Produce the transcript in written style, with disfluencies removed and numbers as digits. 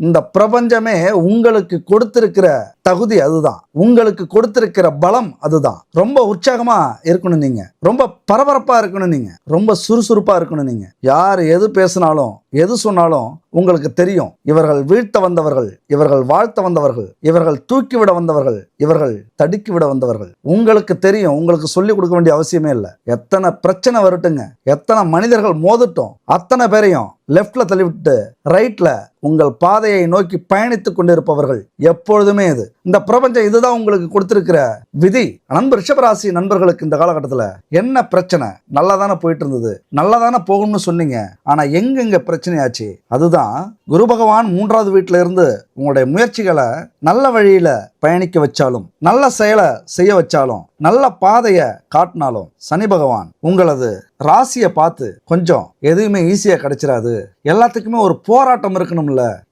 இந்த பிரபஞ்சமே உங்களுக்கு கொடுத்திருக்கிற தகுதி அதுதான், உங்களுக்கு கொடுத்திருக்கிற பலம் அதுதான். ரொம்ப உற்சாகமா இருக்கணும் நீங்க, ரொம்ப பரபரப்பா இருக்கணும் நீங்க, ரொம்ப சுறுசுறுப்பா இருக்கணும் நீங்க. யார் எது பேசினாலும் எது சொன்னாலும் உங்களுக்கு தெரியும், இவர்கள் வீழ்த்த வந்தவர்கள், இவர்கள் வாழ்த்த வந்தவர்கள், இவர்கள் தூக்கிவிட வந்தவர்கள், இவர்கள் தடுக்கிவிட வந்தவர்கள். உங்களுக்கு தெரியும், உங்களுக்கு சொல்லிக் கொடுக்க வேண்டிய அவசியமே இல்லை. எத்தனை பிரச்சனை வரட்டுங்க, எத்தனை மனிதர்கள் மோதட்டும், அத்தனை பேரையும் லெஃப்ட்ல தள்ளிவிட்டு ரைட்ல உங்கள் பாதையை நோக்கி பயணித்துக் கொண்டிருப்பவர்கள் எப்பொழுதுமே இது. இந்த பிரபஞ்சம் இதுதான் உங்களுக்கு கொடுத்திருக்கிற விதி. ரிஷபராசி நண்பர்களுக்கு இந்த காலகட்டத்தில் என்ன பிரச்சனை? நல்லா தானே போயிட்டு இருந்தது, நல்லா தானே போகணும்னு சொன்னீங்க, ஆனா எங்கெங்க பிரச்சனையாச்சு? அதுதான் குரு பகவான் 3வது வீட்டில இருந்து உங்களுடைய முயற்சிகளை நல்ல வழியில பயணிக்க வச்சாலும், நல்ல செயலை செய்ய வச்சாலும், நல்ல பாதையை காட்டினாலும் சனி பகவான் உங்களது ராசியை பார்த்து கொஞ்சம் எதுவுமே ஈஸியா கிடைச்சிடாது, எல்லாத்துக்குமே ஒரு போராட்டம் இருக்கணும்ல,